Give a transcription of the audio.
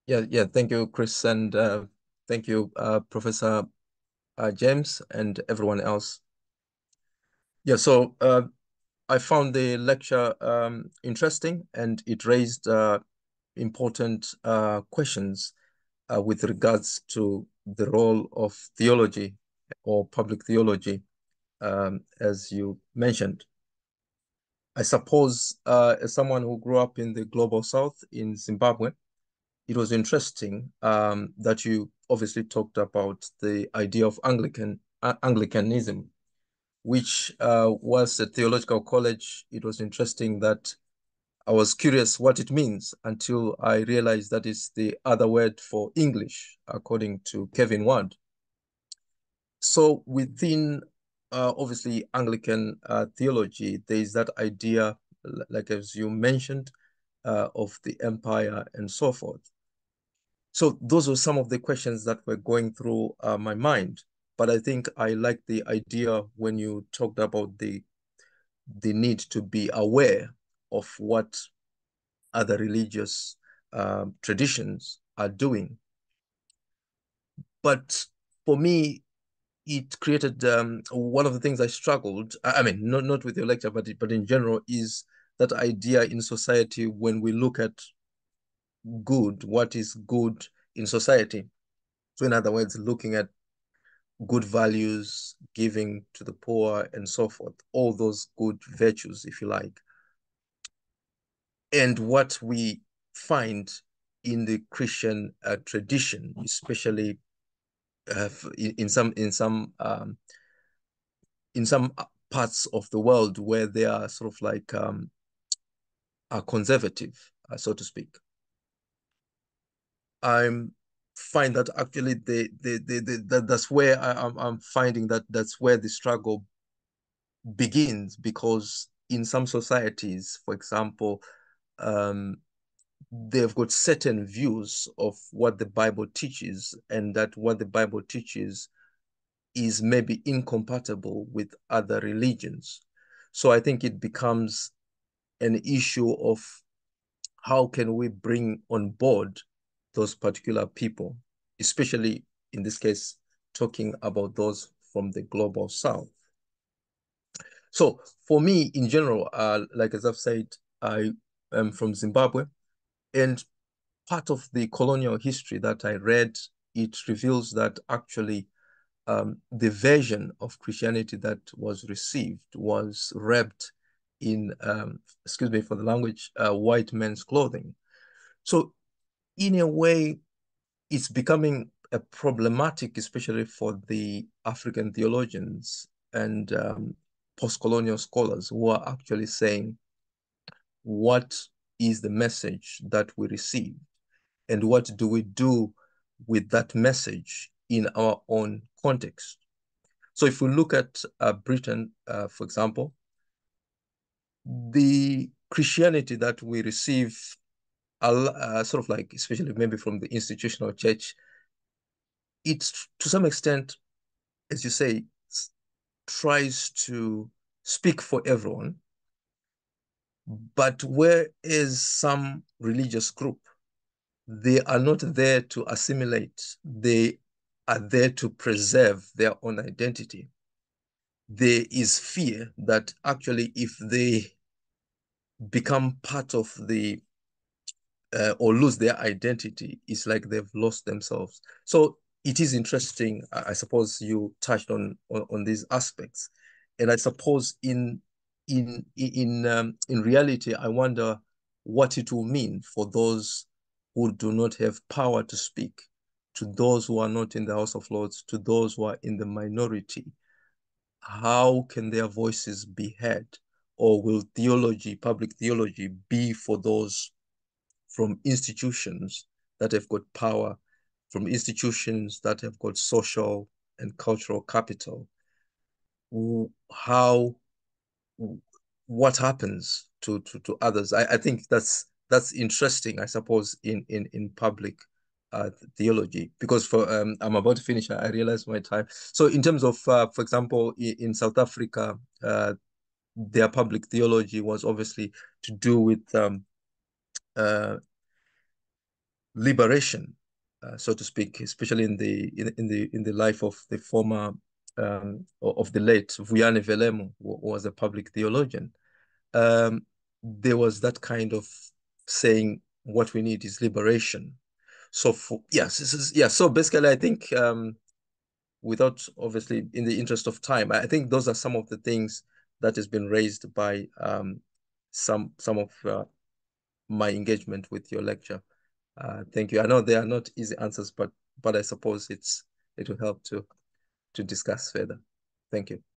Yeah. Thank you, Chris, and thank you, Professor James, and everyone else. Yeah, so I found the lecture interesting, and it raised important questions with regards to the role of theology or public theology, as you mentioned. I suppose, as someone who grew up in the global south in Zimbabwe, it was interesting that you obviously talked about the idea of Anglicanism, which was a theological college. It was interesting that I was curious what it means until I realized that it's the other word for English, according to Kevin Ward. So within obviously Anglican theology, there is that idea, like as you mentioned, of the empire and so forth. So those were some of the questions that were going through my mind. But I think I like the idea when you talked about the need to be aware of what other religious traditions are doing. But for me, it created one of the things I struggled. I mean, not with your lecture, but in general, is that idea in society when we look at good, what is good in society. So, in other words, looking at good values, giving to the poor, and so forth, all those good virtues, if you like. And what we find in the Christian tradition, especially in some parts of the world where they are sort of like are conservative, so to speak. I find that actually that's where I'm finding that that's where the struggle begins, because in some societies, for example, um, they've got certain views of what the Bible teaches, and that what the Bible teaches is maybe incompatible with other religions. So I think it becomes an issue of how can we bring on board those particular people, especially in this case, talking about those from the global south. So for me, in general, like as I've said, I am from Zimbabwe, and part of the colonial history that I read, it reveals that actually the version of Christianity that was received was wrapped in, excuse me for the language, white men's clothing. So in a way, it's becoming a problematic, especially for the African theologians and post-colonial scholars who are actually saying, what is the message that we receive? And what do we do with that message in our own context? So if we look at Britain, for example, the Christianity that we receive, sort of like, especially maybe from the institutional church, it's to some extent, as you say, tries to speak for everyone. But where is some religious group? They are not there to assimilate. They are there to preserve their own identity. There is fear that actually if they become part of the or lose their identity, it's like they've lost themselves. So it is interesting. I suppose you touched on these aspects, and I suppose in reality, I wonder what it will mean for those who do not have power to speak, to those who are not in the House of Lords, to those who are in the minority. How can their voices be heard? Or will theology, public theology, be for those from institutions that have got power, from institutions that have got social and cultural capital? How, what happens to others? I think that's interesting, I suppose, in public theology, because for I'm about to finish. I realize my time. So in terms of, for example, in South Africa, their public theology was obviously to do with uh, liberation, so to speak, especially in the life of the former of the late Vuyani Velemu, who was a public theologian. There was that kind of saying, what we need is liberation. So yes, so basically, I think without obviously in the interest of time, I think those are some of the things that has been raised by some of my engagement with your lecture. Thank you. I know they are not easy answers, but I suppose it will help to discuss further. Thank you.